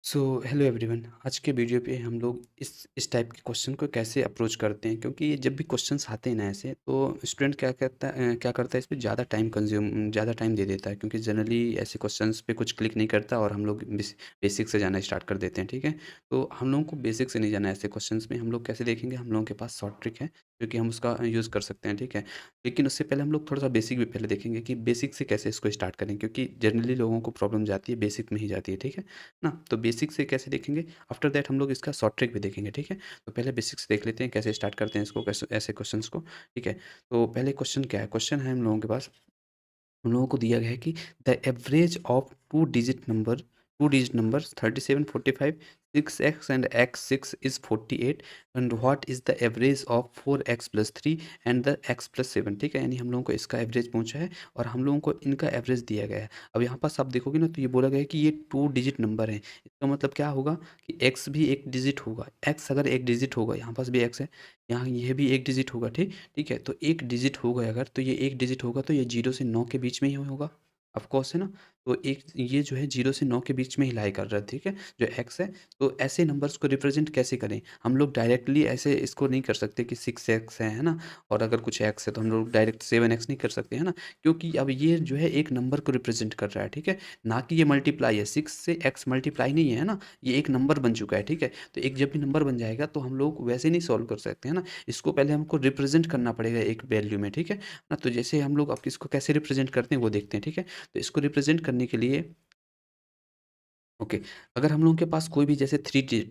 So hello everyone. आज के video पे हम लोग इस टाइप के क्वेश्चन को कैसे अप्रोच करते हैं, क्योंकि ये जब भी क्वेश्चंस आते हैं ना ऐसे, तो स्टूडेंट क्या करता है इस पे ज़्यादा टाइम दे देता है, क्योंकि जनरली ऐसे क्वेश्चंस पे कुछ क्लिक नहीं करता और हम लोग बेसिक से जाना स्टार्ट कर देते हैं। ठीक है, तो हम लोगों को बेसिक से नहीं जाना है ऐसे क्वेश्चंस में। हम लोग कैसे देखेंगे, हम लोगों के पास शॉर्ट ट्रिक है जो कि हम उसका यूज़ कर सकते हैं। ठीक है, लेकिन उससे पहले हम लोग थोड़ा सा बेसिक भी पहले देखेंगे कि बेसिक से कैसे इसको स्टार्ट करें, क्योंकि जनरली लोगों को प्रॉब्लम जाती है बेसिक में ही जाती है। ठीक है ना, तो बेसिक से कैसे देखेंगे, आफ्टर दैट हम लोग इसका शॉर्ट ट्रिक भी देखेंगे। ठीक है, तो पहले बेसिक से देख लेते हैं कैसे स्टार्ट करते हैं इसको, कैसे ऐसे क्वेश्चंस को। ठीक है, तो पहले क्वेश्चन क्या है, क्वेश्चन है हम लोगों के पास, हम लोगों को दिया गया है कि the average of two digit numbers 37, 45, 6x and x6 is 48 and what is the average of 4x+3 and the x+7। ठीक है, यानी हम लोगों को इसका एवरेज पूछा है और हम लोगों को इनका एवरेज दिया गया है। अब यहाँ पास आप देखोगे ना, तो ये बोला गया है कि ये टू डिजिट नंबर है। इसका मतलब क्या होगा कि x भी एक डिजिट होगा। x अगर एक डिजिट होगा, यहाँ पास भी x है, यहाँ ये भी एक डिजिट होगा। ठीक ठीक है, तो एक डिजिट होगा अगर, तो ये एक डिजिट होगा तो ये 0 से 9 के बीच में ही होगा। ऑफ कोर्स है ना, तो एक ये जो है 0 से 9 के बीच में ही लाई कर रहा है। ठीक है, जो x है, तो ऐसे नंबर्स को रिप्रेजेंट कैसे करें, हम लोग डायरेक्टली ऐसे इसको नहीं कर सकते कि 6x है ना, और अगर कुछ x है तो हम लोग डायरेक्ट 7x नहीं कर सकते है ना, क्योंकि अब ये जो है एक नंबर को रिप्रेजेंट कर रहा है। ठीक है, ना कि ये मल्टीप्लाई है, 6 से x मल्टीप्लाई नहीं है ना, ये एक नंबर बन चुका है। ठीक है, तो एक जब भी नंबर बन जाएगा तो हम लोग वैसे नहीं सॉल्व कर सकते है ना, इसको पहले हमको रिप्रेजेंट करना पड़ेगा एक वैल्यू में। ठीक है ना, तो जैसे हम लोग अब इसको कैसे रिप्रेजेंट करते हैं वो देखते हैं। ठीक है, तो इसको रिप्रेजेंट करने के लिए ओके, अगर हम लोगों के पास कोई भी जैसे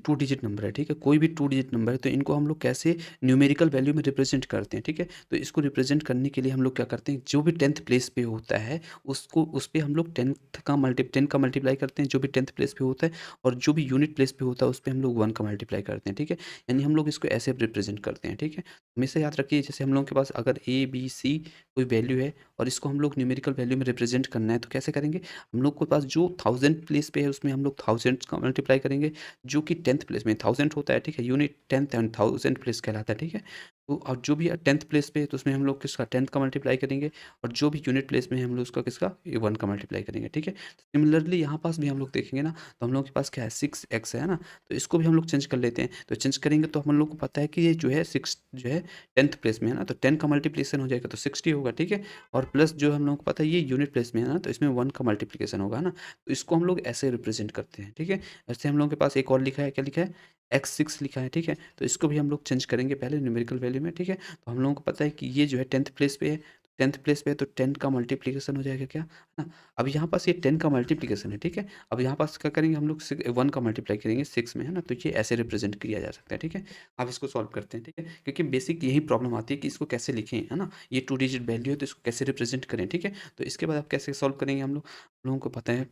टू डिजिट नंबर है। ठीक है, कोई भी टू डिजिट नंबर है, तो इनको हम लोग कैसे न्यूमेरिकल वैल्यू में रिप्रेजेंट करते हैं। ठीक है, तो इसको रिप्रेजेंट करने के लिए हम लोग क्या करते हैं, जो भी 10th प्लेस पे होता है उसको उस पे हम लोग 10 का मल्टीप्लाई करते हैं जो भी 10th प्लेस पे होता है, और जो भी यूनिट प्लेस पे होता है उस पे हम लोग 1 का मल्टीप्लाई करते हैं। ठीक है, यानी हम लोग इसको ऐसे रिप्रेजेंट करते हैं। ठीक है, हमेशा याद रखिए, जैसे हम लोगों के पास अगर A B C कोई वैल्यू है और इसको हम लोग न्यूमेरिकल वैल्यू में रिप्रेजेंट करना है, तो कैसे करेंगे, हम लोग के पास जो 1000 प्लेस पे है उसमें हम लोग 1000 का मल्टीप्लाई करेंगे, जो कि 10th प्लेस में 1000 होता है। ठीक है, यूनिट 10th एंड 1000 प्लेस कहलाता है। ठीक है, तो और जो भी 10th प्लेस पे है तो उसमें हम लोग किसका 10th का मल्टीप्लाई करेंगे, और जो भी यूनिट प्लेस में है हम लोग उसका किसका 1 का मल्टीप्लाई करेंगे। ठीक है, सिमिलरली यहाँ पास भी हम लोग देखेंगे ना, तो हम लोग के पास क्या है 6x है ना, तो इसको भी हम लोग चेंज कर लेते हैं। तो चेंज करेंगे तो हम लोग को पता है कि ये जो है 6 जो है 10th प्लेस में है ना, तो 10 का मल्टीप्लिकेशन हो जाएगा तो 60 होगा। ठीक है, और प्लस जो हम लोगों को पता है ये यूनिट प्लेस में है ना, तो इसमें 1 का मल्टीप्लिकेशन होगा ना, तो इसको हम लोग ऐसे रिप्रेजेंट करते हैं। ठीक है, ऐसे हम लोगों के पास एक और लिखा है, क्या लिखा है, x6 लिखा है। ठीक है, तो इसको भी हम लोग चेंज करेंगे पहले न्यूमेरिकल वैल्यू में। ठीक है, तो हम लोगों को पता है कि ये जो है 10th प्लेस पे है, 10th प्लेस पे है तो 10 का मल्टीप्लिकेशन हो जाएगा क्या, है ना। अब यहाँ पास ये 10 का मल्टीप्लिकेशन है। ठीक है, अब यहाँ पास क्या करेंगे हम लोग 1 का मल्टीप्लाई करेंगे 6 में, है ना, तो ये ऐसे रिप्रेजेंट किया जा सकता है। ठीक है, अब इसको सॉल्व करते हैं। ठीक है, क्योंकि बेसिक यही प्रॉब्लम आती है कि इसको कैसे लिखें, है ना, ये टू डिजिट वैल्यू है तो इसको कैसे रिप्रेजेंट करें। ठीक है, तो इसके बाद आप कैसे सॉल्व करेंगे, हम लोगों को पता है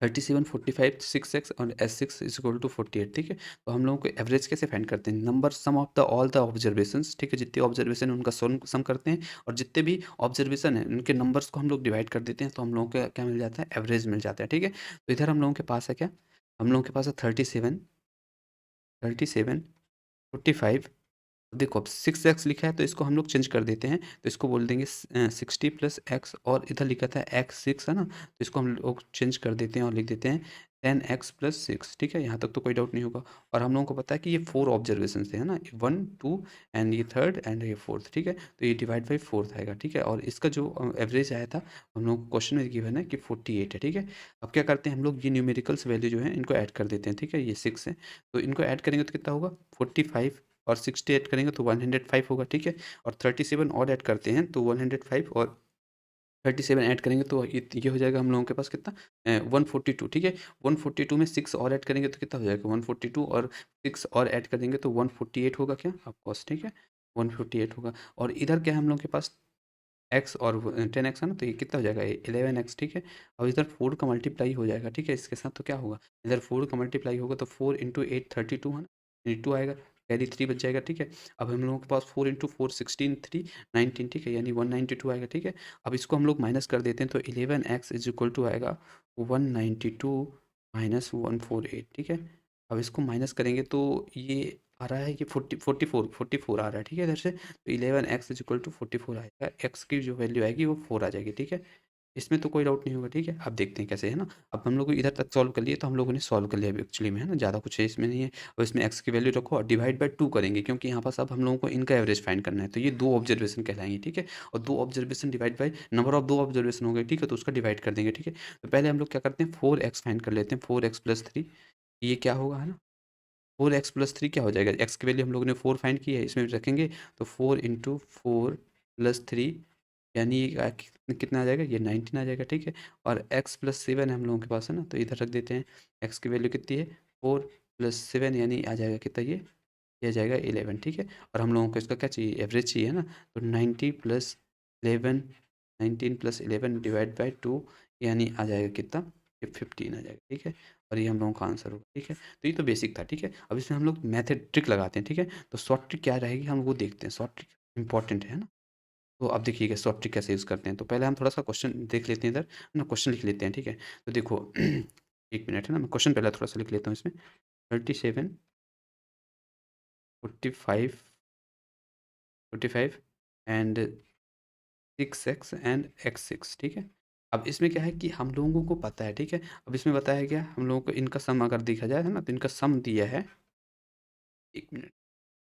37, 45, 6x और S6 इज इक्वल टू 48। ठीक है, तो हम लोगों को एवरेज कैसे फाइंड करते हैं, number sum of the all the observations. ठीक है, जितने ऑब्जर्वेशन है उनका सम करते हैं, और जितने भी ऑब्जर्वेशन है उनके नंबर्स को हम लोग डिवाइड कर देते हैं, तो हम लोगों को क्या मिल जाता है, एवरेज मिल जाता है। ठीक है, तो इधर हम लोगों के पास है क्या, हम लोगों के पास है 37, 45। देखो अब 6x लिखा है तो इसको हम लोग चेंज कर देते हैं, तो इसको बोल देंगे 60 प्लस एक्स, और इधर लिखा था x6 है ना, तो इसको हम लोग चेंज कर देते हैं और लिख देते हैं 10x+6। ठीक है, यहाँ तक तो कोई डाउट नहीं होगा। और हम लोगों को पता है कि ये 4 ऑब्जर्वेशन है ना, 1 2 एंड ये थर्ड एंड ये फोर्थ। ठीक है, तो ये डिवाइड बाई फोर्थ आएगा। ठीक है, और इसका जो एवरेज आया था हम लोग को क्वेश्चन में गिवन है कि 48 है। ठीक है, अब क्या करते हैं हम लोग, ये न्यूमेरिकल्स वैल्यू जो है इनको ऐड कर देते हैं। ठीक है, ये 6 है तो इनको ऐड करेंगे तो कितना होगा 45, और 60 ऐड करेंगे तो 105 होगा। ठीक है, और 37 और ऐड करते हैं तो 105, और 37 ऐड करेंगे तो ये हो जाएगा हम लोगों के पास कितना 142। ठीक है, 142 में 6 और ऐड करेंगे तो कितना हो जाएगा 142, और 6 और ऐड कर देंगे तो 148 होगा क्या ऑफकोर्स। ठीक है, 148 होगा, और इधर क्या है हम लोगों के पास एक्स और 10x है ना, तो ये कितना हो जाएगा 11x। ठीक है, अब इधर 4 का मल्टीप्लाई हो जाएगा। ठीक है, इसके साथ तो क्या होगा, इधर 4 का मल्टीप्लाई होगा तो 4 इंटू 8 32 है ना, 2 आएगा, कैरी 3 बच जाएगा। ठीक है, अब हम लोगों के पास 4 इंटू 4 16 3 19। ठीक है, यानी 192 आएगा। ठीक है, अब इसको हम लोग माइनस कर देते हैं तो 11x इज इक्वल टू आएगा 192 माइनस 148। ठीक है, अब इसको माइनस करेंगे तो ये आ रहा है कि 44 आ रहा है। ठीक है, इधर से तो 11x इज इक्वल टू 44 आएगा, x की जो वैल्यू आएगी वो 4 आ जाएगी। ठीक है, इसमें तो कोई डाउट नहीं होगा, ठीक है। अब देखते हैं कैसे, है ना। अब हम लोग को इधर तक सॉल्व कर लिए, तो हम लोगों ने सॉल्व कर लिया एक्चुअली में, है ना, ज़्यादा कुछ है इसमें नहीं है। अब इसमें एक्स की वैल्यू रखो और डिवाइड बाय 2 करेंगे, क्योंकि यहाँ पास अब हम लोगों को इनका एवरेज फाइंड करना है, तो ये 2 ऑब्जर्वेशन कहलाएंगे, ठीक है। और 2 observation divide by number of 2 observation हो गए, ठीक है, तो उसका डिवाइड कर देंगे, ठीक है। तो पहले हम लोग क्या करते हैं, 4x फाइंड कर लेते हैं, 4x प्लस 3, ये क्या होगा, है ना। 4x प्लस 3 क्या हो जाएगा, एक्स की वैल्यू हम लोगों ने 4 फाइंड की है, इसमें रखेंगे, तो 4 इंटू 4 प्लस 3, यानी ये कितना आ जाएगा, ये 19 आ जाएगा, ठीक है। और x प्लस 7 हम लोगों के पास, है ना, तो इधर रख देते हैं। x की वैल्यू कितनी है, 4 प्लस 7, यानी आ जाएगा कितना, ये आ जाएगा 11, ठीक है। और हम लोगों को इसका क्या चाहिए, एवरेज चाहिए, है ना। तो 90 प्लस 11, 19 प्लस 11 डिवाइड बाई 2, यानी आ जाएगा कितना, ये 15 आ जाएगा, ठीक है। और ये हम लोगों का आंसर होगा, ठीक है। तो ये तो बेसिक था, ठीक है। अब इसमें हम लोग मैथड ट्रिक लगाते हैं, ठीक है। तो शॉर्ट ट्रिक क्या रहेगी, हम वो देखते हैं, शॉर्ट ट्रिक इंपॉर्टेंट है ना। तो अब देखिएगा शॉर्ट ट्रिक कैसे यूज़ करते हैं। तो पहले हम थोड़ा-सा क्वेश्चन देख लेते हैं इधर, ना क्वेश्चन लिख लेते हैं, ठीक है। तो देखो 1 मिनट, है ना, मैं क्वेश्चन पहले थोड़ा-सा लिख लेता हूँ इसमें। 37, 45, 45 एंड 6x एंड x6, ठीक है। अब इसमें क्या है कि हम लोगों को पता है, ठीक है। अब इसमें बताया गया हम लोगों को इनका सम अगर देखा जाए, है ना, तो इनका सम दिया है, 1 मिनट,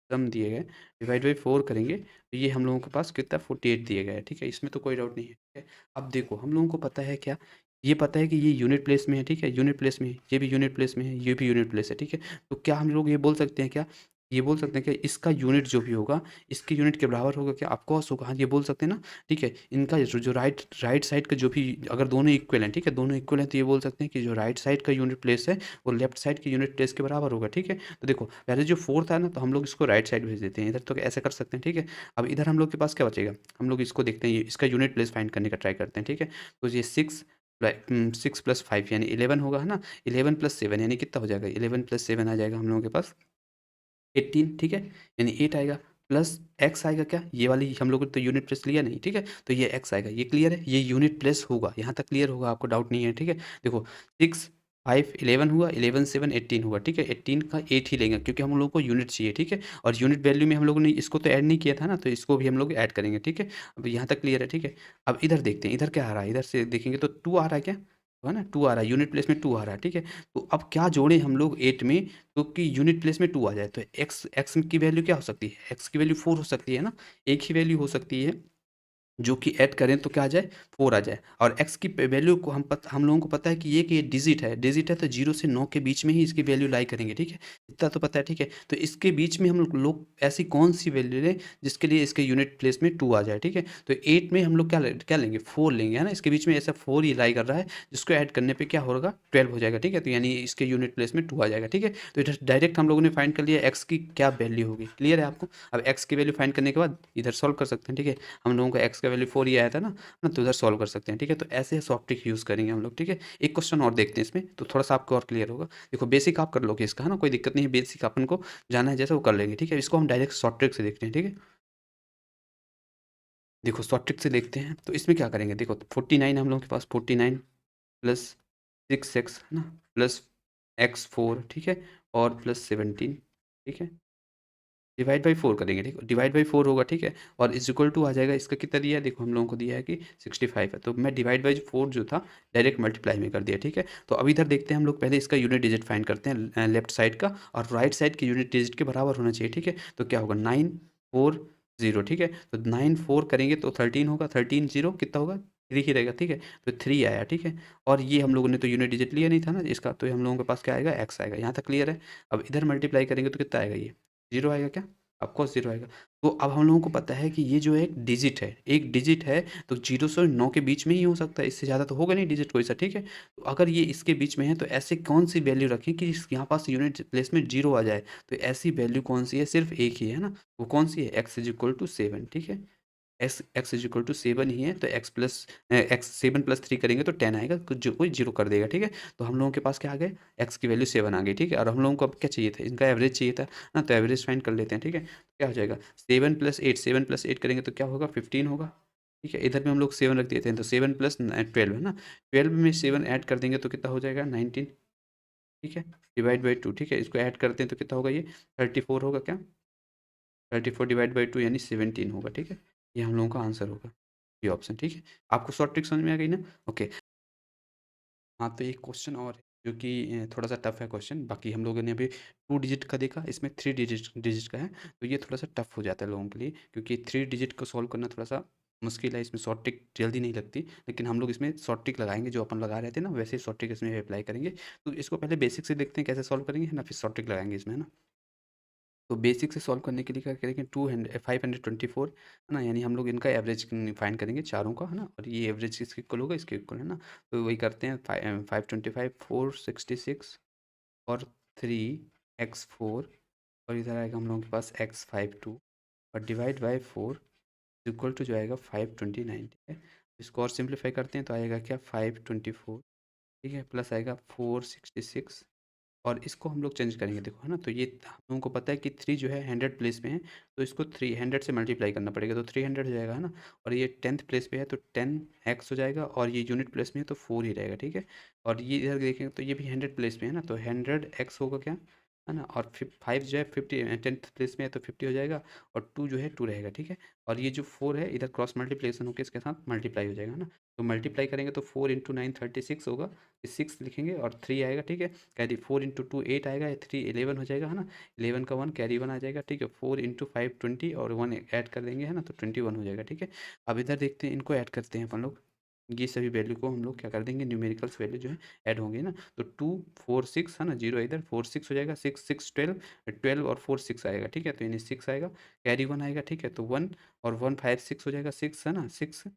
सम दिए गए, डिवाइड बाई 4 करेंगे, तो ये हम लोगों के पास कितना 48 दिए गए हैं, ठीक है। इसमें तो कोई डाउट नहीं है, ठीक है। अब देखो हम लोगों को पता है क्या, ये पता है कि ये यूनिट प्लेस में है, ठीक है, यूनिट प्लेस में है, ये भी यूनिट प्लेस में है, ये भी यूनिट प्लेस है, ठीक है। तो क्या हम लोग ये बोल सकते हैं क्या, ये बोल सकते हैं कि इसका यूनिट जो भी होगा, इसके यूनिट के बराबर होगा क्या, ऑफकोर्स होगा, हाँ, ये बोल सकते हैं ना, ठीक है। इनका जो राइट राइट साइड का जो भी, अगर दोनों इक्वल हैं, ठीक है, दोनों इक्वल हैं, तो ये बोल सकते हैं कि जो राइट साइड का यूनिट प्लेस है वो लेफ्ट साइड के यूनिट प्लेस के बराबर होगा, ठीक है। तो देखो पहले जो 4 था ना, तो हम लोग इसको राइट साइड भेज देते हैं इधर, तो ऐसे कर सकते हैं, ठीक है। अब इधर हम लोग के पास क्या बचेगा, हम लोग इसको देखते हैं, ये इसका यूनिट प्लेस फाइंड करने का ट्राई करते हैं, ठीक है। तो ये 6 प्लस 5 यानी 11 होगा, है ना। 11 प्लस 7 यानी कितना हो जाएगा, 11 प्लस 7 आ जाएगा हम लोगों के पास 18, ठीक है, यानी 8 आएगा, प्लस एक्स आएगा क्या, ये वाली हम लोगों ने तो यूनिट प्लेस लिया नहीं, ठीक है। तो ये एक्स आएगा, ये क्लियर है, ये यूनिट प्लेस होगा, यहाँ तक क्लियर होगा, आपको डाउट नहीं है, ठीक है। देखो 6 5 11 हुआ, 11 7 18 हुआ, ठीक है। 18 का 8 ही लेंगे, क्योंकि हम लोग को यूनिट चाहिए, ठीक है। और यूनिट वैल्यू में हम लोगों ने इसको तो ऐड नहीं किया था ना, तो इसको भी हम लोग ऐड करेंगे, ठीक है। अब यहाँ तक क्लियर है, ठीक है। अब इधर देखते हैं, इधर क्या आ रहा है, इधर से देखेंगे तो 2 आ रहा है क्या, तो है ना, 2 आ रहा है, यूनिट प्लेस में 2 आ रहा है, ठीक है। तो अब क्या जोड़ें हम लोग 8 में, तो कि यूनिट प्लेस में 2 आ जाए, तो एक्स एक्स की वैल्यू क्या हो सकती है, एक्स की वैल्यू 4 हो सकती है ना, एक ही वैल्यू हो सकती है, जो कि ऐड करें तो क्या आ जाए, 4 आ जाए। और x की वैल्यू को हम लोगों को पता है कि ये डिजिट है, तो 0 से 9 के बीच में ही इसकी वैल्यू लाई करेंगे, ठीक है। इतना तो पता है, ठीक है। तो इसके बीच में हम लोग ऐसी कौन सी वैल्यू लें जिसके लिए इसके यूनिट प्लेस में 2 आ जाए, ठीक है। तो 8 में हम लोग क्या लेंगे, 4 लेंगे, है ना। इसके बीच में ऐसा 4 ही लाई कर रहा है, जिसको ऐड करने पे क्या होगा, 12 हो जाएगा, ठीक है। तो यानी इसके यूनिट प्लेस में 2 आ जाएगा, ठीक है। तो इधर डायरेक्ट हम लोगों ने फाइंड कर लिया एक्स की क्या वैल्यू होगी, क्लियर है आपको। अब एक्स की वैल्यू फाइंड करने के बाद इधर सॉल्व कर सकते हैं, ठीक है। हम लोगों का एक्स का वैल्यू 4 ही आया था ना, तो उधर सॉल्व कर सकते हैं, ठीक है। तो ऐसे सॉफ्ट ट्रिक यूज़ करेंगे हम लोग, ठीक है। एक क्वेश्चन और देखते हैं इसमें, तो थोड़ा-सा आपको और क्लियर होगा। देखो बेसिक आप कर लोगे इसका, है ना, कोई दिक्कत नहीं है, बेसिक अपन को जाना है जैसा वो कर लेंगे, ठीक है। इसको हम डायरेक्ट शॉर्ट ट्रिक से देखते हैं, ठीक है। देखो शॉर्ट ट्रिक से देखते हैं, तो इसमें क्या करेंगे, देखो 49 हम लोगों के पास 49 प्लस 6x, है ना, प्लस x4, ठीक है, और प्लस 17, ठीक है। डिवाइड बाई 4 करेंगे, ठीक है, डिवाइड बाई 4 होगा, ठीक है। और इज इक्वल टू आ जाएगा, इसका कितना दिया है, देखो हम लोगों को दिया है कि 65 है, तो मैं डिवाइड बाई 4 जो था डायरेक्ट मल्टीप्लाई में कर दिया, ठीक है। तो अब इधर देखते हैं हम लोग, पहले इसका यूनिट डिजिट फाइंड करते हैं, लेफ्ट साइड का, और राइट साइड के यूनिट डिजिट के बराबर होना चाहिए, ठीक है। तो क्या होगा, 9 4 0, ठीक है। तो 9 4 करेंगे तो 13 होगा, 13 0 कितना होगा, 3 ही रहेगा, ठीक है। तो 3 आया, ठीक है। और ये हम लोगों ने तो यूनिट डिजिट लिया नहीं था ना इसका, तो हम लोगों के पास क्या आएगा, एक्स आएगा, यहाँ तक क्लियर है। अब इधर मल्टीप्लाई करेंगे तो कितना आएगा, ये 0 आएगा क्या, ऑफकोर्स 0 आएगा। तो अब हम लोगों को पता है कि ये जो एक डिजिट है, तो 0 से 9 के बीच में ही हो सकता है, इससे ज़्यादा तो होगा नहीं डिजिट कोई सा, ठीक है। तो अगर ये इसके बीच में है, तो ऐसे कौन-सी वैल्यू रखें कि इस यहाँ पास यूनिट प्लेस में 0 आ जाए। तो ऐसी वैल्यू कौन-सी है, सिर्फ़ एक ही है ना, वो कौन-सी है, x इज़ इक्वल टू 7, ठीक है। एक्स इज इक्वल टू 7 ही है, तो एक्स 7 प्लस 3 करेंगे तो 10 आएगा, कुछ जो कोई 0 कर देगा, ठीक है। तो हम लोगों के पास क्या आ गए, एक्स की वैल्यू 7 आ गई, ठीक है। और हम लोगों को अब क्या चाहिए था, इनका एवरेज चाहिए था ना, तो एवरेज फाइंड कर लेते हैं, ठीक है। क्या हो जाएगा, 7 प्लस 8 करेंगे तो क्या होगा, 15 होगा, ठीक है। इधर में हम लोग 7 रख देते हैं, तो 7 प्लस 12 है ना, 12 में 7 ऐड कर देंगे तो कितना हो जाएगा, 19, ठीक है, डिवाइड बाई 2, ठीक है। इसको ऐड करते हैं तो कितना होगा, ये 34 होगा क्या, 34 डिवाइड बाई 2 यानी 17 होगा, ठीक है। ये हम लोगों का आंसर होगा। ये ऑप्शन, ठीक है। आपको शॉर्ट ट्रिक समझ में आ गई ना? ओके। हाँ, तो एक क्वेश्चन और है जो कि थोड़ा-सा टफ है क्वेश्चन। बाकी हम लोगों ने अभी 2 डिजिट का देखा, इसमें 3 डिजिट डिजिट का है, तो ये थोड़ा-सा टफ हो जाता है लोगों के लिए, क्योंकि 3 डिजिट को सॉल्व करना थोड़ा-सा मुश्किल है। इसमें शॉर्ट ट्रिक जल्दी नहीं लगती, लेकिन हम लोग इसमें शॉर्ट ट्रिक लगाएँगे, जो अपन लगा रहे थे ना, वैसे ही शॉर्ट ट्रिक इसमें अप्लाई करेंगे। तो इसको पहले बेसिक से देखते हैं कैसे सॉल्व करेंगे, है ना? फिर शॉर्ट ट्रिक लगाएँगे इसमें, है ना? तो बेसिक से सॉल्व करने के लिए क्या करेंगे, 524, है ना? यानी हम लोग इनका एवरेज फाइंड करेंगे चारों का, है ना? और ये एवरेज किसके इक्वल होगा, इसके इक्वल, है ना? तो वही करते हैं, 525, 466 और 3x4, और इधर आएगा हम लोगों के पास x52, और डिवाइड बाय 4 इक्वल टू जो आएगा 529, ठीक है? इसको और सिंप्लीफाई करते हैं तो आएगा क्या, 524, ठीक है? प्लस आएगा 466, और इसको हम लोग चेंज करेंगे, देखो, है ना? तो ये हम लोगों को पता है कि 3 जो है 100 प्लेस में है, तो इसको 300 से मल्टीप्लाई करना पड़ेगा, तो 300 हो जाएगा, है ना? और ये 10th प्लेस पे है तो 10x हो जाएगा, और ये यूनिट प्लेस में है तो 4 ही रहेगा, ठीक है? और ये इधर देखेंगे तो ये भी 100 प्लेस में है ना, तो 100x होगा क्या, है ना? और फिर 5 जो है 50 10th प्लेस में है तो 50 हो जाएगा, और 2 जो है 2 रहेगा, ठीक है? और ये जो 4 है इधर क्रॉस मल्टीप्लिकेशन होकर इसके साथ मल्टीप्लाई हो जाएगा, है ना? तो मल्टीप्लाई करेंगे तो 4 इंटू 9 36 होगा, 6 लिखेंगे और 3 आएगा, ठीक है? कैरी 4 इंटू 2 8 आएगा, 3 11 हो जाएगा, है ना? 11 का 1 कैरी 1 आ जाएगा, ठीक है? 4 इंटू 5 20, और 1 ऐड कर देंगे, है ना? तो 21 हो जाएगा, ठीक है? अब इधर देखते हैं, इनको ऐड करते हैं अपन लोग। ये सभी वैल्यू को हम लोग क्या कर देंगे, न्यूमेरिकल्स वैल्यू जो है ऐड होंगे ना, तो 2 4 6, है ना? 0 इधर, 4 6 हो जाएगा, 6 6 12, 12 और 4 6 आएगा, ठीक है? तो यानी 6 आएगा, कैरी 1 आएगा, ठीक है? तो 1 और 1 5 6 हो जाएगा, 6, है ना? 6,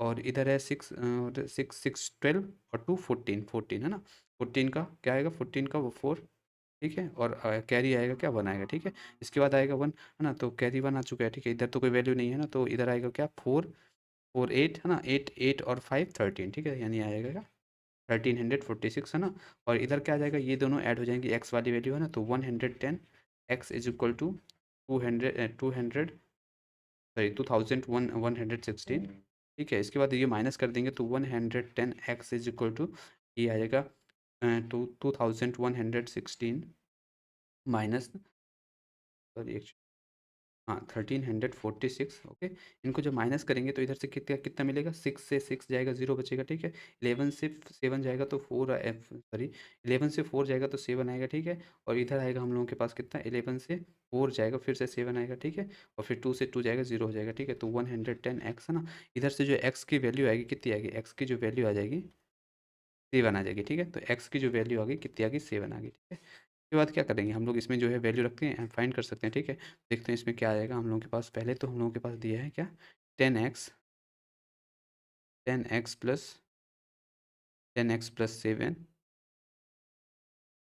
और इधर है 6 और 6 6 12 और 2 14 14, है ना? 14 का क्या आएगा, 14 का वो 4, ठीक है? और कैरी आएगा क्या, 1 आएगा, ठीक है? इसके बाद आएगा 1, है ना? तो कैरी 1 आ चुका है, ठीक है? इधर तो कोई वैल्यू नहीं है ना, तो इधर आएगा क्या, 4 4 8, है ना? 8 8 और 5 13, ठीक है? यानी आएगा क्या, 1346, है ना? और इधर क्या आ जाएगा, ये दोनों ऐड हो जाएंगे, एक्स वाली वैल्यू, है ना? तो 110 x is equal to 200 sorry 2116, ठीक है? इसके बाद ये माइनस कर देंगे तो 110 एक्स इज इक्वल टू, ये आ जाएगा 2116 माइनस, सॉरी, हाँ 1346, ओके। इनको जब माइनस करेंगे तो इधर से कितना कितना मिलेगा, 6 से 6 जाएगा, 0 बचेगा, ठीक है? 11 से 7 जाएगा तो 4, सॉरी, 11 से 4 जाएगा तो 7 आएगा, ठीक है? और इधर आएगा हम लोगों के पास कितना, 11 से 4 जाएगा फिर से 7 आएगा, ठीक है? और फिर 2 से 2 जाएगा, 0 हो जाएगा, ठीक है? तो 110 एक्स, है ना? इधर से जो एक्स की वैल्यू आएगी कितनी आएगी, एक्स की जो वैल्यू आ जाएगी 7 आ जाएगी, ठीक है? तो एक्स की जो वैल्यू आ गई कितनी आ गई, 7 आ गई, ठीक है? उसके बाद क्या करेंगे हम लोग, इसमें जो है वैल्यू रखते हैं, फाइंड कर सकते हैं, ठीक है? देखते हैं इसमें क्या आएगा हम लोगों के पास। पहले तो हम लोगों के पास दिया है क्या, 10x, 10x प्लस 7,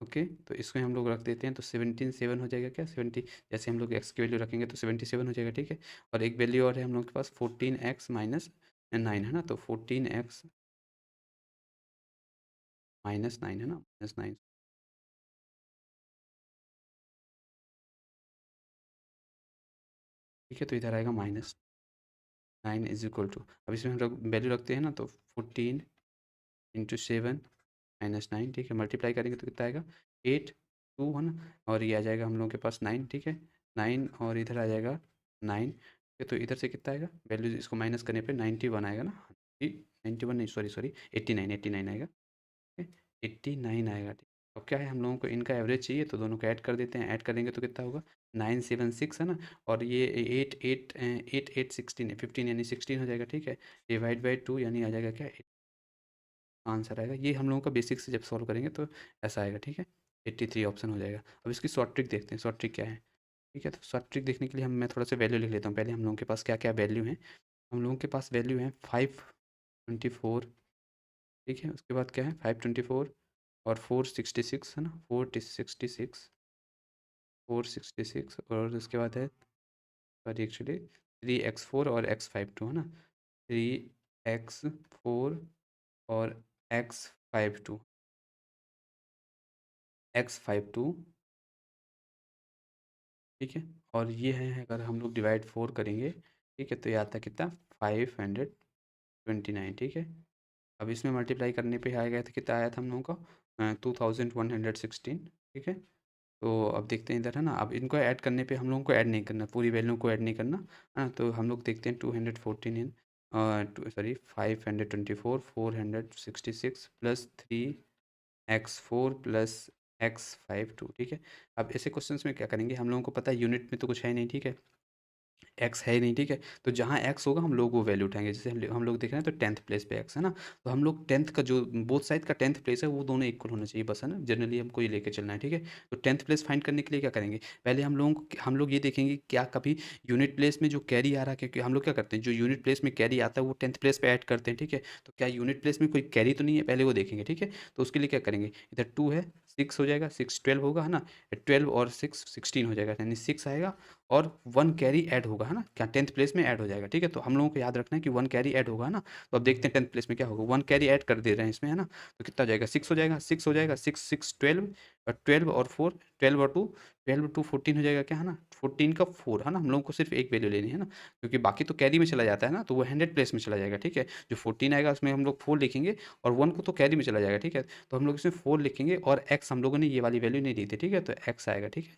ओके। तो इसमें हम लोग रख देते हैं, तो 17 7 हो जाएगा क्या, 70, जैसे हम लोग एक्स की वैल्यू रखेंगे तो 77 हो जाएगा, ठीक है? और एक वैल्यू और है हम लोग के पास 14x माइनस 9, है ना? तो 14x माइनस 9, है ना? माइनस 9, ठीक है? तो इधर आएगा -9 इज इक्वल टू, अब इसमें हम लोग वैल्यू रखते हैं ना, तो 14 इंटू 7 -9, ठीक है? मल्टीप्लाई करेंगे तो कितना आएगा, 8 2, है ना? और ये आ जाएगा हम लोगों के पास 9, ठीक है? 9 और इधर आ जाएगा 9, ठीक है? तो इधर से कितना आएगा वैल्यू, इसको माइनस करने पे 91 आएगा ना, 91 नहीं, सॉरी सॉरी, 89 89 आएगा, ठीक है? 89 आएगा, ठीक। अब क्या है, हम लोगों को इनका एवरेज चाहिए, तो दोनों को ऐड कर देते हैं, ऐड करेंगे तो कितना होगा, 976, है ना? और ये 8 8 8 8 16 15, यानी 16 हो जाएगा, ठीक है? डिवाइड बाई 2 यानी आ जाएगा क्या, आंसर आएगा। ये हम लोगों का बेसिक से जब सॉल्व करेंगे तो ऐसा आएगा, ठीक है? 83 ऑप्शन हो जाएगा। अब इसकी शॉर्ट ट्रिक देखते हैं, शॉर्ट ट्रिक क्या है, ठीक है? तो शॉर्ट ट्रिक देखने के लिए हम मैं थोड़ा सा वैल्यू लिख लेता हूँ। पहले हम लोगों के पास क्या क्या वैल्यू है, हम लोगों के पास वैल्यू है 524, ठीक है? उसके बाद क्या है 524 और 466, है ना? 466, 466, और उसके बाद है, सॉरी एक्चुअली 3x4 और x52, है ना? 3x4 और x52, ठीक है? और ये है, अगर हम लोग डिवाइड 4 करेंगे, ठीक है? तो ये आता है कितना, 529, ठीक है? अब इसमें मल्टीप्लाई करने पे आएगा तो कितना आया था हम लोगों का, 2116, ठीक है? तो अब देखते हैं इधर, है ना? अब इनको ऐड करने पे हम लोगों को ऐड नहीं करना, पूरी वैल्यू को ऐड नहीं करना, है ना? तो हम लोग देखते हैं 214 इन sorry 524 466 plus 3x4 plus x52, ठीक है। अब ऐसे क्वेश्चंस में क्या करेंगे, हम लोगों को पता है यूनिट में तो कुछ है नहीं, ठीक है, एक्स है ही नहीं, ठीक है। तो जहाँ एक्स होगा हम लोग वो वैल्यू उठाएंगे। जैसे हम लोग देख रहे हैं तो टेंथ प्लेस पे एक्स है ना, तो हम लोग टेंथ का जो बोथ साइड का टेंथ प्लेस है वो दोनों इक्वल होना चाहिए बस, है ना, जनरली हमको ये लेके चलना है, ठीक है। तो टेंथ प्लेस फाइंड करने के लिए क्या करेंगे, पहले हम लोग ये देखेंगे क्या कभी यूनिट प्लेस में जो कैरी आ रहा है, क्योंकि हम लोग क्या करते हैं जो यूनिट प्लेस में कैरी आता है वो टेंथ प्लेस पे ऐड करते हैं, ठीक है। तो क्या यूनिट प्लेस में कोई कैरी तो नहीं है, पहले वो देखेंगे, ठीक है। तो उसके लिए क्या करेंगे, इधर 2 है, 6 हो जाएगा, 6 12 होगा, है ना, 12 और 6 16 हो जाएगा, यानी 6 आएगा और 1 कैरी ऐड होगा, है ना, क्या टेंथ प्लेस में ऐड हो जाएगा, ठीक है। तो हम लोगों को याद रखना है कि 1 कैरी ऐड होगा, है ना। तो अब देखते हैं टेंथ प्लेस में क्या होगा, 1 कैरी ऐड कर दे रहे हैं इसमें, है ना। तो कितना हो जाएगा, 6 हो जाएगा, 6 हो जाएगा, 6 6 12 और 12 और 4 12 और 2 12 2 14 हो जाएगा, क्या है ना, 14 का 4, है ना। हम लोगों को सिर्फ एक वैल्यू लेनी है ना, क्योंकि बाकी तो कैरी में चला जाता है ना, तो वो 100 प्लेस में चला जाएगा, ठीक है। जो 14 आएगा उसमें हम लोग 4 लिखेंगे और 1 को तो कैरी में चला जाएगा, ठीक है। तो हम लोग इसमें 4 लिखेंगे और एक्स हम लोगों ने ये वाली वैल्यू नहीं दी थी, ठीक है, तो एक्स आएगा, ठीक है।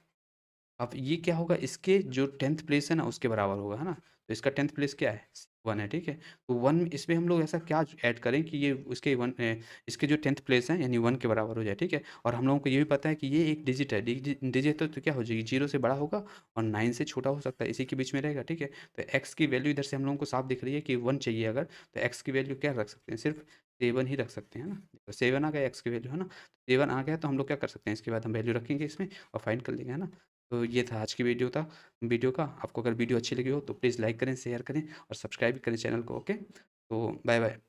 अब ये क्या होगा, इसके जो 10th प्लेस है ना उसके बराबर होगा, है ना। तो इसका 10th प्लेस क्या है, 1 है, ठीक है। तो 1 इसमें हम लोग ऐसा क्या ऐड करें कि ये उसके 1 इसके जो 10th प्लेस है यानी 1 के बराबर हो जाए, ठीक है। और हम लोगों को ये भी पता है कि ये एक डिजिट है, डिजिट तो क्या हो जाएगी, 0 से बड़ा होगा और 9 से छोटा हो सकता है, इसी के बीच में रहेगा, ठीक है। तो एक्स की वैल्यू इधर से हम लोगों को साफ दिख रही है कि 1 चाहिए अगर, तो एक्स की वैल्यू क्या रख सकते हैं, सिर्फ 7 ही रख सकते हैं, है ना। 7 आ गया एक्स की वैल्यू, है ना। 7 आ गया तो हम लोग क्या कर सकते हैं, इसके बाद हम वैल्यू रखेंगे इसमें और फाइंड कर लेंगे, है ना। तो ये था आज की वीडियो का। आपको अगर वीडियो अच्छी लगी हो तो प्लीज़ लाइक करें, शेयर करें और सब्सक्राइब करें चैनल को। ओके, तो बाय बाय।